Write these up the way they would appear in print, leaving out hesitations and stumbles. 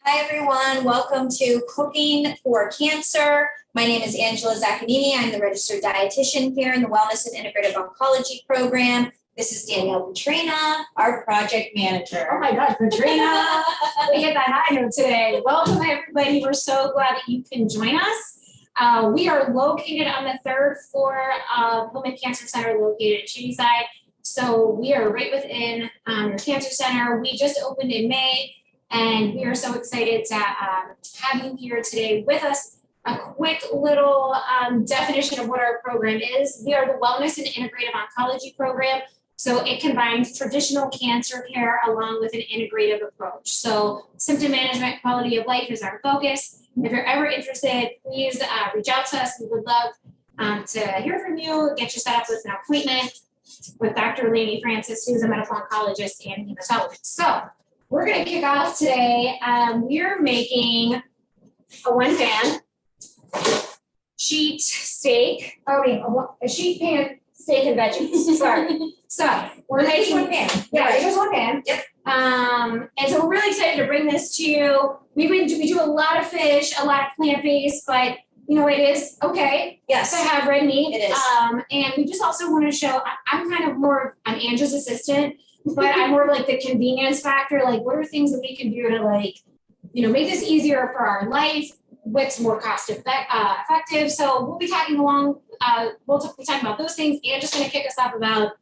Hi, everyone. Welcome to Cooking for Cancer. My name is Angela Zaccanini. I'm the registered dietitian here in the Wellness and Integrative Oncology program. This is Danielle Petrina, our project manager. Oh my God, Katrina, we hit that high note today. Welcome, everybody. We're so glad that you can join us. We are located on the third floor of Hillman Cancer Center, located in Shadyside. So we are right within your cancer center. We just opened in May, and we are so excited to have you here today with us. A quick little definition of what our program is. We are the Wellness and Integrative Oncology program. So it combines traditional cancer care along with an integrative approach. So symptom management, quality of life is our focus. If you're ever interested, please reach out to us. We would love to hear from you, get you set up with an appointment with Dr. Lainey Francis, who's a medical oncologist and hematologist. So we're going to kick off today. We're making a one-pan sheet steak. Oh, wait, a sheet pan steak and veggies. Sorry. So we're making one pan. Yeah, it's just one pan. Yep. And so we're really excited to bring this to you. We do a lot of fish, a lot of plant-based, but you know, it is okay Yes. to have red meat. It is. And we just also want to show, I'm kind of more, I'm Angela's assistant, but I'm more like the convenience factor. Like, what are things that we can do to, like, you know, make this easier for our life? What's more cost effective? So we'll be talking along. We'll be talking about those things, and just going to kick us off about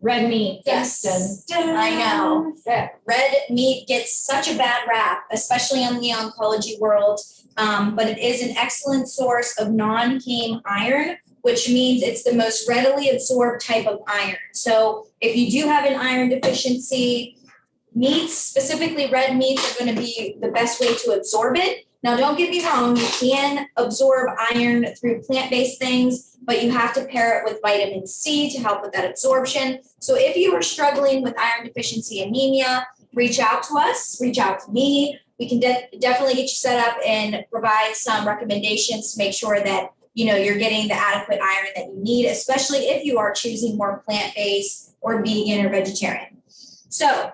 red meat. Yes. Dun, dun. I know. Yeah. Red meat gets such a bad rap, especially in the oncology world, but it is an excellent source of non-heme iron, which means it's the most readily absorbed type of iron. So if you do have an iron deficiency, meats, specifically red meats, are going to be the best way to absorb it. Now, don't get me wrong, you can absorb iron through plant-based things, but you have to pair it with vitamin C to help with that absorption. So if you are struggling with iron deficiency anemia, reach out to us, reach out to me. We can definitely get you set up and provide some recommendations to make sure that, you know, you're getting the adequate iron that you need, especially if you are choosing more plant-based or vegan or vegetarian. So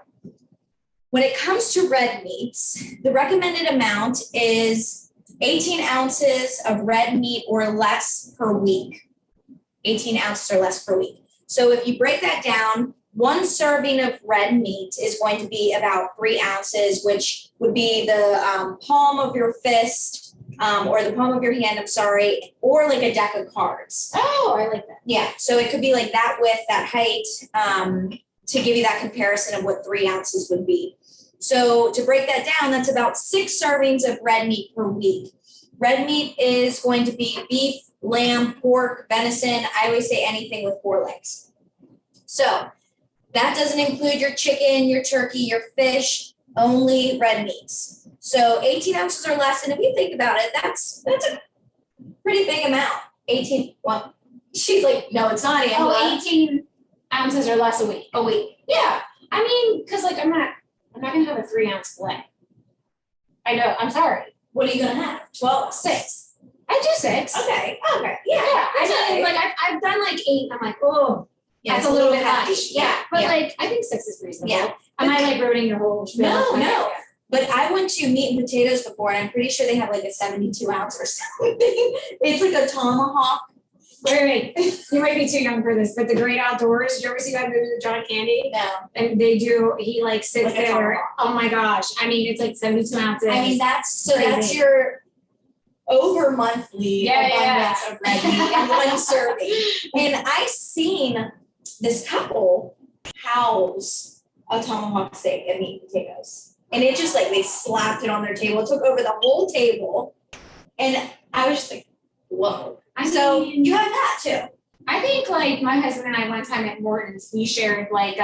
when it comes to red meats, the recommended amount is 18 ounces of red meat or less per week. 18 ounces or less per week. So if you break that down, one serving of red meat is going to be about 3 ounces, which would be the palm of your fist, or the palm of your hand, or like a deck of cards. Oh, I like that. Yeah, so it could be like that width, that height, to give you that comparison of what 3 ounces would be. So to break that down, that's about 6 servings of red meat per week. Red meat is going to be beef, lamb, pork, venison. I always say anything with 4 legs. So that doesn't include your chicken, your turkey, your fish, only red meats. So 18 ounces or less. And if you think about it, that's a pretty big amount. 18, well, she's like, no, it's not, Angela. Oh, 18 ounces or less a week. Yeah. I mean, because like I'm not gonna have a 3 ounce fillet. I know, I'm sorry. What are you gonna have? 12, 6. I do 6. Okay. Yeah. I mean, like I've done like 8. I'm like, oh, Yeah, that's it's a little bit heavy. much. Yeah. But Yeah. like I think 6 is reasonable. Yeah. Am I like ruining your whole spiel? No. But I went to Meat and Potatoes before, and I'm pretty sure they have like a 72 ounce or something. It's like a tomahawk. Wait. You might be too young for this, but The Great Outdoors, you ever see that movie with John Candy? No. And he like sits Like a there. tomahawk. Oh my gosh. I mean, it's like 72 ounces. I mean, that's Crazy. your over monthly Yeah. abundance of red meat and one serving. And I've seen this couple house a tomahawk steak and meat and potatoes. And it just like, they slapped it on their table. It took over the whole table. And I was just like, whoa. So you have that too. I think like my husband and I one time at Morton's, we shared like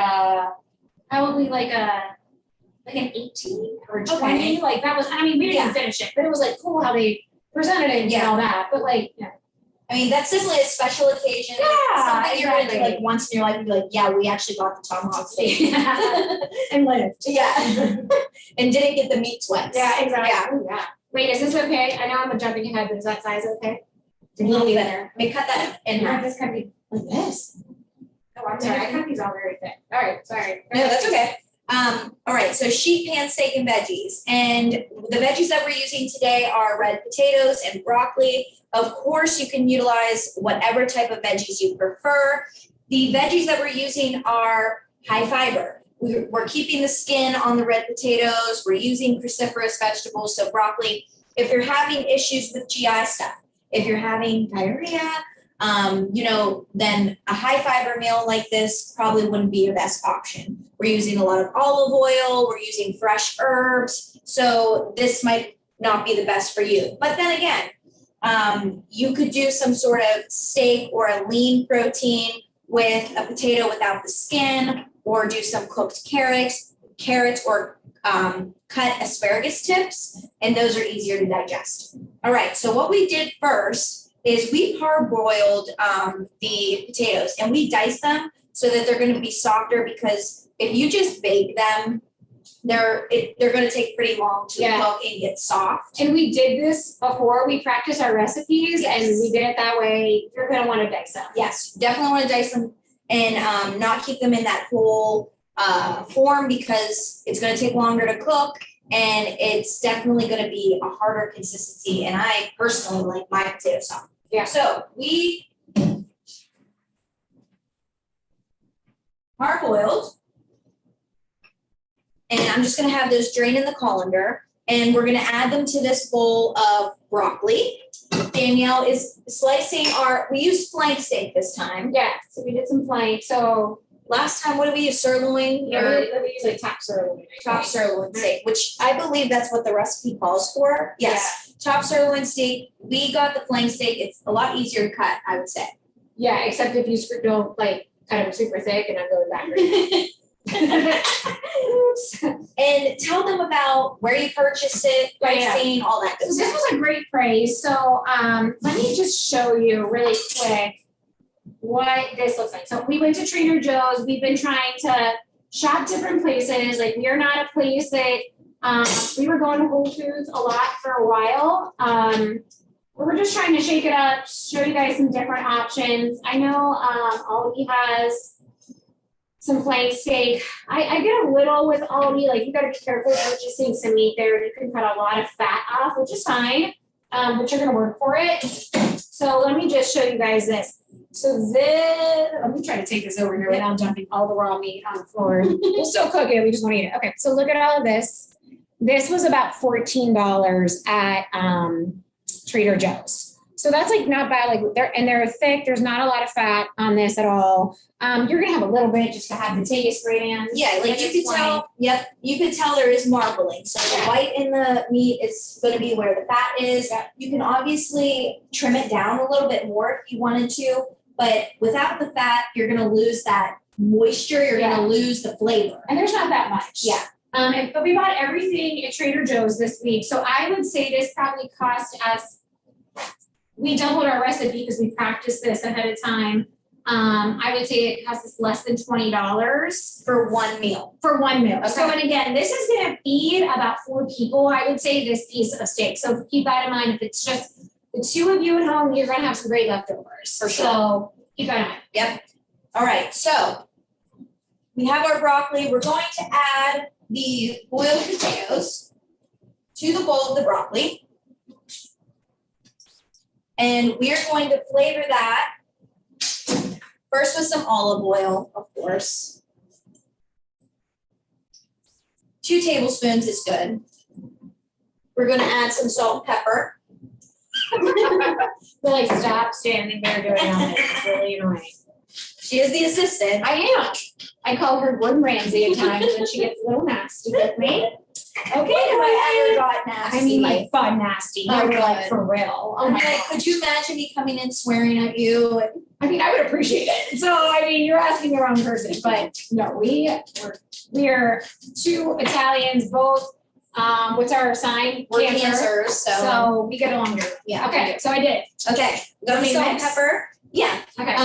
probably like an 18 or 20. Okay. Like that was, I mean, we didn't finish it, but it was like cool how they presented it and all that. But like, yeah. I mean, that's definitely a special occasion. Yeah, something you're gonna do exactly. like once in your life and be like, yeah, we actually got the tomahawk steak. And lived. Yeah. And didn't get the meat sweats. Yeah, exactly. Yeah. Wait, is this okay? I know I'm jumping ahead, but is that size okay? A little better. May cut that in half. This can be Like this. Oh, I'm sorry. I cut these all very thick. All right, sorry. No, that's okay. All right, so sheet pan steak and veggies. And the veggies that we're using today are red potatoes and broccoli. Of course, you can utilize whatever type of veggies you prefer. The veggies that we're using are high fiber. We're keeping the skin on the red potatoes. We're using cruciferous vegetables, so broccoli. If you're having issues with GI stuff, if you're having diarrhea, then a high fiber meal like this probably wouldn't be your best option. We're using a lot of olive oil, we're using fresh herbs, so this might not be the best for you. But then again, you could do some sort of steak or a lean protein with a potato without the skin, or do some cooked carrots or cut asparagus tips, and those are easier to digest. All right, so what we did first is we parboiled the potatoes, and we diced them so that they're going to be softer, because if you just bake them, they're going to take pretty long to cook and get soft. And we did this before we practiced our recipes, and we did it that way. You're going to want to dice them. Yes, definitely want to dice them and not keep them in that whole form, because it's going to take longer to cook, and it's definitely going to be a harder consistency. And I personally like my potato soft. Yeah. So we parboiled, and I'm just going to have those drain in the colander, and we're going to add them to this bowl of broccoli. Danielle is slicing we used flank steak this time. Yeah, so we did some flank. So last time, what did we use? Sirloin? yeah, we use like top sirloin. Top sirloin steak, which I believe that's what the recipe calls for. Yes, top sirloin steak. We got the flank steak. It's a lot easier to cut, I would say. Yeah, except if you don't cut them super thick, and I'm going backwards. And tell them about where you purchased it, pricing, all that good stuff. stuff. This was a great price. So let me just show you really quick what this looks like. So we went to Trader Joe's. We've been trying to shop different places. Like, we are not a place that we were going to Whole Foods a lot for a while. We're just trying to shake it up, show you guys some different options. I know Aldi has some flank steak. I get a little with Aldi, like, you gotta be careful purchasing some meat there. You can cut a lot of fat off, which is fine, but you're gonna work for it. So let me just show you guys this. So let me try to take this over here without dumping all the raw meat on the floor. We'll still cook it, we just wanna eat it. Okay, so look at all of this. This was about $14 at Trader Joe's. So that's like not bad. Like, they're thick. There's not a lot of fat on this at all. You're gonna have a little bit just to have the taste right in. Yeah, like you could tell. Yep, you could tell there is marbling. So the white in the meat is going to be where the fat is. Yeah. You can obviously trim it down a little bit more if you wanted to, but without the fat, you're going to lose that moisture. You're going to lose the flavor. And there's not that much. Yeah. But we bought everything at Trader Joe's this week. So I would say this probably cost us. We doubled our recipe because we practiced this ahead of time. I would say it cost us less than $20 for one meal. Okay. So, and again, this is going to feed about 4 people. I would say this piece of steak. So keep that in mind. If it's just the 2 of you at home, you're going to have some great leftovers. For sure. So keep that in mind. Yep. All right. So we have our broccoli. We're going to add the boiled potatoes to the bowl of the broccoli. And we are going to flavor that first with some olive oil, of course. 2 tablespoons is good. We're going to add some salt and pepper. We'll like stop standing there doing that. It's really annoying. She is the assistant. I am. I call her Gordon Ramsay at times when she gets a little nasty with me. Okay, have I ever got nasty? I mean, like, fun nasty. Oh, You're good. like, for real. Oh my Like, God. could you imagine me coming in swearing at you? I mean, I would appreciate it. So, I mean, you're asking the wrong person, but no, we are 2 Italians, both. What's our sign? We're Cancer. cancers, So we get along good. yeah. Okay, so I did. Okay, got me Salt. red pepper. Yeah. Okay.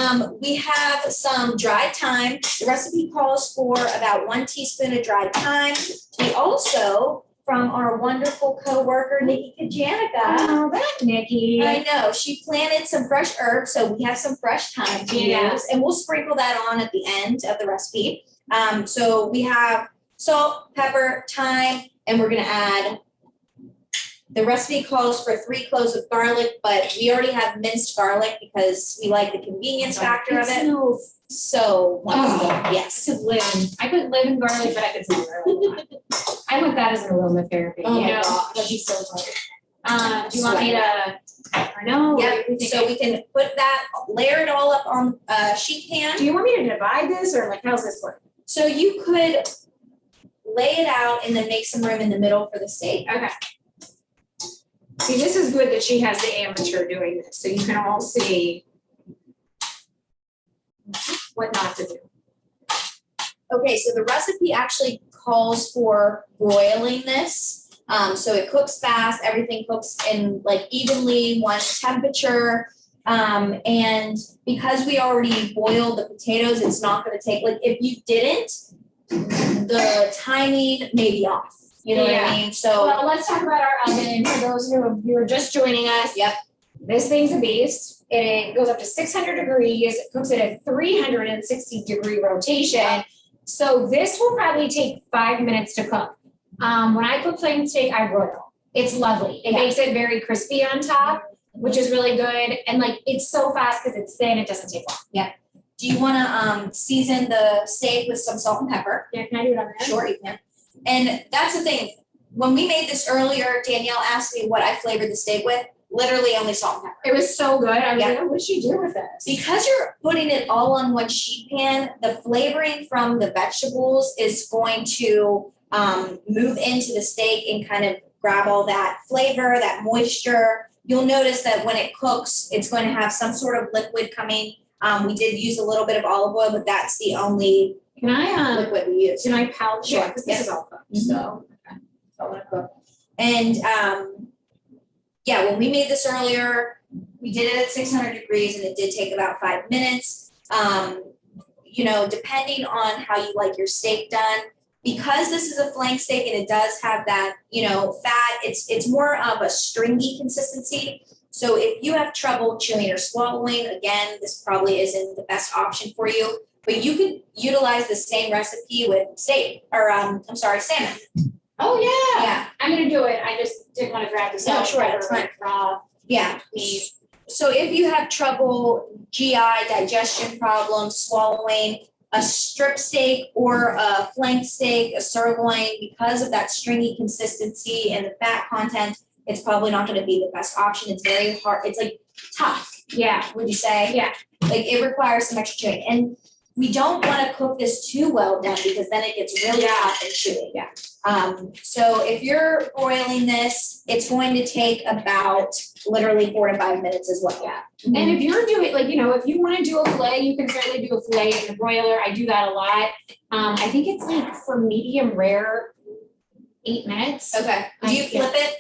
We have some dried thyme. The recipe calls for about 1 teaspoon of dried thyme. We also, from our wonderful coworker, Nikki Kajanica. Oh, that Nikki. I know, she planted some fresh herbs, so we have some fresh thyme to use, and we'll sprinkle that on at the end of the recipe. So we have salt, pepper, thyme, and we're gonna add, the recipe calls for 3 cloves of garlic, but we already have minced garlic because we like the convenience factor of It it. smells So wonderful, yes. I couldn't live in garlic, but I could smell garlic. I want that as an aromatherapy. Oh my you know? gosh. That'd be so fun. Do you want me to? I know. Yep, so we can put that, layer it all up on a sheet pan. Do you want me to divide this or like how's this work? So you could lay it out and then make some room in the middle for the steak. Okay. See, this is good that she has the amateur doing this, so you can all see what not to do. Okay, so the recipe actually calls for broiling this. So it cooks fast, everything cooks in like evenly, one temperature. And because we already boiled the potatoes, it's not gonna take, like, if you didn't, the timing may be off, you know what I mean? So, Well, let's talk about our oven for those who are just joining us. Yep. This thing's a beast. It goes up to 600 degrees. It cooks at a 360-degree rotation. So this will probably take 5 minutes to cook. When I cook plain steak, I broil. It's lovely. It makes it very crispy on top, which is really good. And like, it's so fast because it's thin, it doesn't take long. do you wanna season the steak with some salt and pepper? Yeah, can I do it on there? Sure, you can. And that's the thing, when we made this earlier, Danielle asked me what I flavored the steak with, literally only salt and pepper. It was so good. I was Yeah. like, oh, what should you do with this? Because you're putting it all on one sheet pan, the flavoring from the vegetables is going to move into the steak and kind of grab all that flavor, that moisture. You'll notice that when it cooks, it's going to have some sort of liquid coming. We did use a little bit of olive oil, but that's the only Can I liquid we use. can I palette Sure, it? Because this is all cooked, so. I wanna cook. And yeah, when we made this earlier, we did it at 600 degrees and it did take about 5 minutes. You know, depending on how you like your steak done, because this is a flank steak and it does have that, you know, fat, it's more of a stringy consistency. So if you have trouble chewing or swallowing, again, this probably isn't the best option for you. But you could utilize the same recipe with steak, or salmon. Oh, yeah. Yeah. I'm gonna do it. I just didn't want to grab the No, salt. sure, that's pepper, raw Yeah. meat. So if you have trouble GI, digestion problems, swallowing, a strip steak or a flank steak, a sirloin, because of that stringy consistency and the fat content, it's probably not gonna be the best option. It's very hard, it's like tough, Yeah. would you say? Yeah. Like it requires some extra chewing. And we don't wanna cook this too well done because then it gets really tough and chewy. Yeah. So if you're broiling this, it's going to take about literally 4 to 5 minutes as well. Yeah. And if you're doing, like, you know, if you want to do a fillet, you can certainly do a fillet in the broiler. I do that a lot. I think it's like for medium rare, 8 minutes. Okay, do you flip it?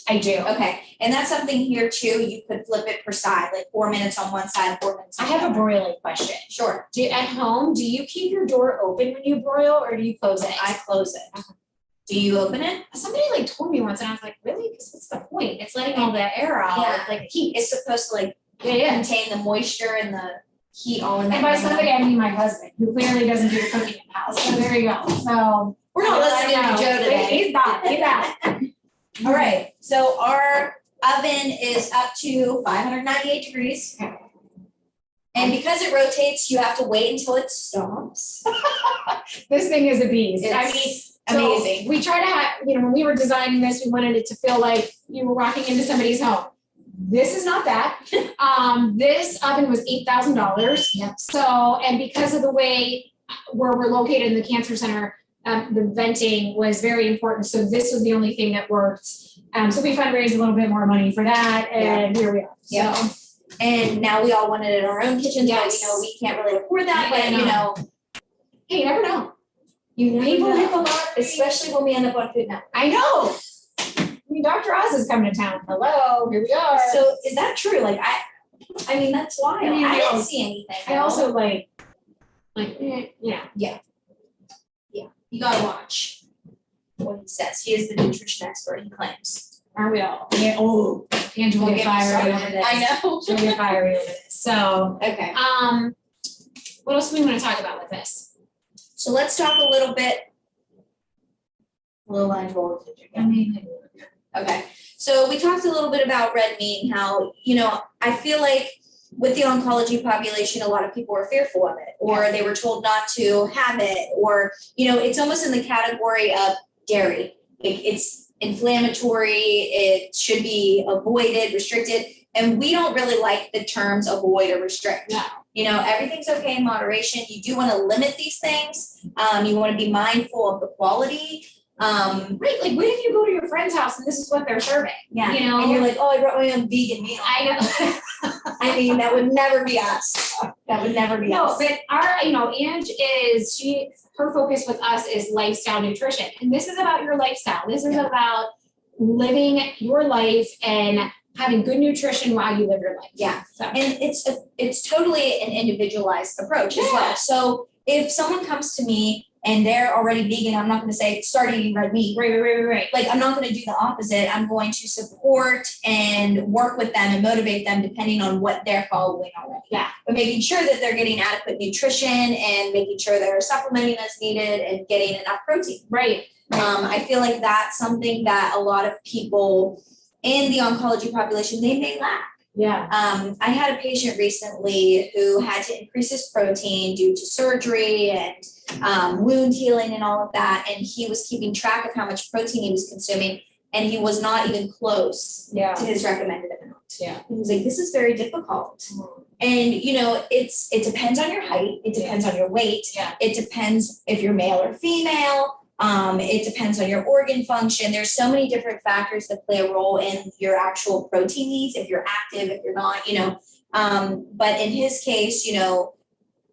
I do. Okay, and that's something here too, you could flip it per side, like 4 minutes on one side, 4 minutes I on the have a other. broiling question. Sure, At home, do you keep your door open when you broil or do you close it? I close it. Do you open it? Somebody like told me once and I was like, really? Because what's the point? It's letting all the air out, Yeah. like the heat. It's supposed to like Yeah. contain the moisture and the heat all in that. And by room. somebody, I mean my husband, who clearly doesn't do the cooking in the house. So there you go. So. We're not listening I know. to Joe today. He's not, he's out. All right, so our oven is up to 598 degrees. And because it rotates, you have to wait until it stops. This thing is a beast. I mean, It's so amazing. we try to have, you know, when we were designing this, we wanted it to feel like you were walking into somebody's home. This is not that. This oven was $8,000. Yep. So, and because of the way where we're located in the cancer center, the venting was very important. So this was the only thing that worked. So we fundraised a little bit more money for that, and here we are. Yeah. So, And now we all want it in our own kitchens, but Yes. you know, we can't really afford that, I but you know, hey, you never know. you never People know. hit the lottery. Especially when we end up on Food Network. I know. I mean, Dr. Oz is coming to town. Hello, here we are. So is that true? Like I mean, that's wild. I mean, I didn't I see anything. I also like, you gotta watch what he says. He is the nutrition expert, he claims. Are we all? Yeah, oh, Angela Don't get get me fiery started. over this. I know. She'll get fiery over this. So, Okay, what else do we want to talk about with this? so let's talk a little bit Low line voltage I again. mean, Okay, so we talked a little bit about red meat and how, I feel like with the oncology population, a lot of people were fearful of it, or they were told not to have it, or, it's almost in the category of dairy. It's inflammatory, it should be avoided, restricted, and we don't really like the terms avoid or restrict. no. Everything's okay in moderation. You do want to limit these things. You want to be mindful of the quality. Right, like what if you go to your friend's house and this is what they're serving? Yeah. You know? And you're like, oh, I brought my own vegan meal. I know. I mean, that would never be us. That would never be No, us. but Ange her focus with us is lifestyle nutrition. And this is about your lifestyle. This is about living your life and having good nutrition while you live your life. Yeah. So. And it's totally an individualized approach as well. So if someone comes to me and they're already vegan, I'm not going to say start eating red meat. Right. Like, I'm not going to do the opposite. I'm going to support and work with them and motivate them depending on what they're following already. Yeah. But making sure that they're getting adequate nutrition and making sure they're supplementing as needed and getting enough protein. Right. I feel like that's something that a lot of people in the oncology population, they may lack. Yeah. I had a patient recently who had to increase his protein due to surgery and wound healing and all of that. And he was keeping track of how much protein he was consuming, and he was not even close to his recommended amount. Yeah. He was like, this is very difficult. And it depends on your height, it depends on your weight, it depends if you're male or female. It depends on your organ function. There's so many different factors that play a role in your actual protein needs, if you're active, if you're not, but in his case,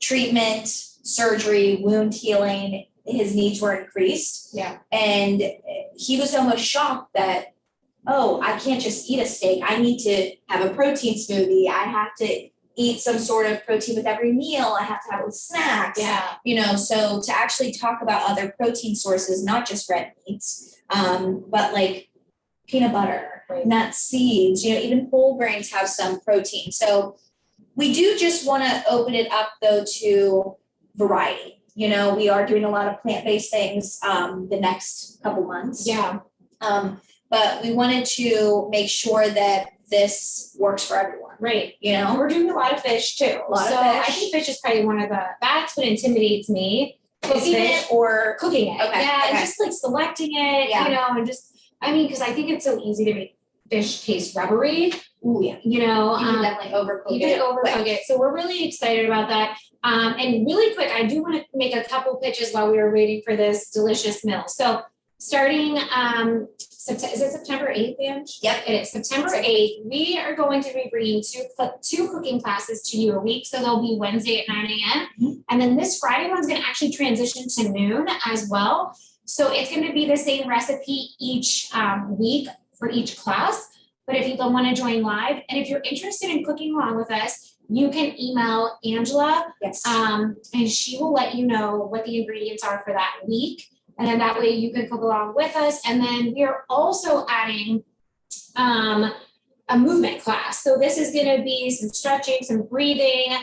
treatment, surgery, wound healing, his needs were increased. Yeah. And he was almost shocked that, oh, I can't just eat a steak. I need to have a protein smoothie. I have to eat some sort of protein with every meal. I have to have it with snacks. Yeah. So to actually talk about other protein sources, not just red meats, but like peanut butter, nuts, seeds, even whole grains have some protein. So we do just want to open it up though to variety. We are doing a lot of plant-based things the next couple months. Yeah. But we wanted to make sure that this works for everyone. Right. We're doing a lot of fish too. I think fish is probably that's what intimidates me. Cooking it or cooking it. Okay. Yeah. Okay. And just like selecting it, and just, because I think it's so easy to make fish taste rubbery. Ooh, yeah. You can definitely overcook it. You can overcook it. So we're really excited about that. And really quick, I do want to make a couple pitches while we were waiting for this delicious meal. So starting, is it September 8th, Ange? Yep. It is September 8th. We are going to be bringing two cooking classes to you a week. So they'll be Wednesday at 9 a.m. Mm-hmm. And then this Friday one's going to actually transition to noon as well. So it's going to be the same recipe each week for each class. But if you don't want to join live, and if you're interested in cooking along with us, you can email Angela. Yes. And she will let you know what the ingredients are for that week. And then that way you can cook along with us. And then we are also adding a movement class. So this is going to be some stretching, some breathing,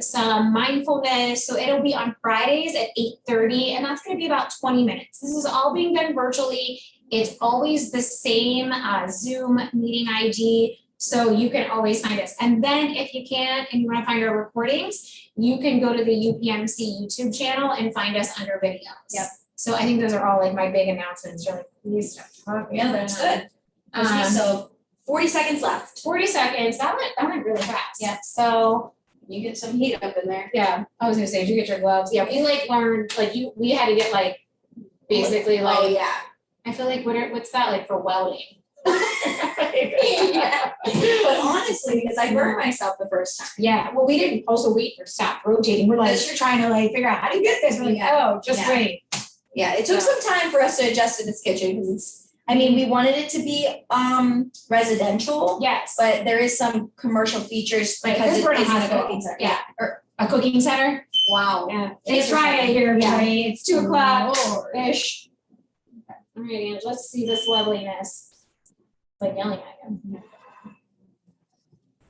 some mindfulness. So it'll be on Fridays at 8:30, and that's going to be about 20 minutes. This is all being done virtually. It's always the same Zoom meeting ID. So you can always find us. And then if you can, and you want to find our recordings, you can go to the UPMC YouTube channel and find us under videos. Yep. So I think those are all like my big announcements. You're like, please stop talking. Yeah, that's good. So 40 seconds left. 40 seconds. That went really fast. Yeah. So you get some heat up in there. Yeah. I was gonna say, did you get your gloves? Yeah. We learned we had to get basically Oh yeah. I feel like what's that like for welding? Yeah. But honestly, because I burned myself the first time. Yeah. Well, we didn't also wait for stop rotating. We're like, you're trying to figure out how to get this. We're like, just wait. Yeah, it took some time for us to adjust to this kitchen because we wanted it to be residential. Yes. But there is some commercial features because it is a cooking center. Yeah. Or a cooking center. Wow. Yeah. It's Friday here, everybody. Yeah. It's 2:00 ish. All right, Ange, let's see this loveliness. It's like yelling at him.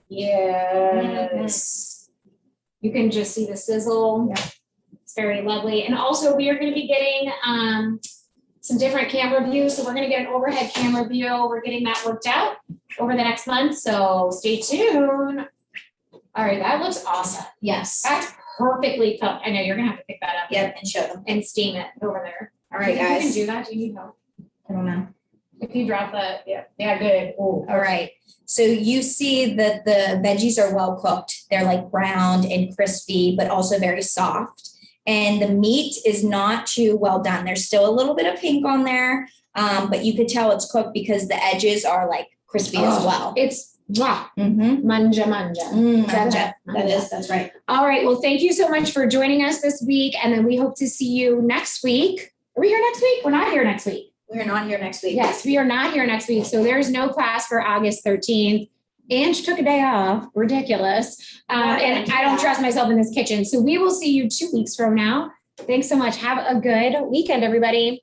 Yes. You can just see the sizzle. Yeah. It's very lovely. And also we are going to be getting some different camera views. So we're gonna get an overhead camera view. We're getting that worked out over the next month. So stay tuned. All right, that looks awesome. Yes. That's perfectly cooked. I know you're gonna have to pick that up. Yep, and show them. And steam it over there. All right, You can guys. do that. Do you need help? I don't know. If you drop that, yeah, good. Ooh. All right. So you see that the veggies are well cooked. They're like browned and crispy, but also very soft. And the meat is not too well done. There's still a little bit of pink on there, but you could tell it's cooked because the edges are like crispy as well. It's Mm-hmm. manja. That's right. All right. Well, thank you so much for joining us this week. And then we hope to see you next week. Are we here next week? We're not here next week. We're not here next week. Yes, we are not here next week. So there's no class for August 13th. Ange took a day off. Ridiculous. And I don't trust myself in this kitchen. So we will see you 2 weeks from now. Thanks so much. Have a good weekend, everybody.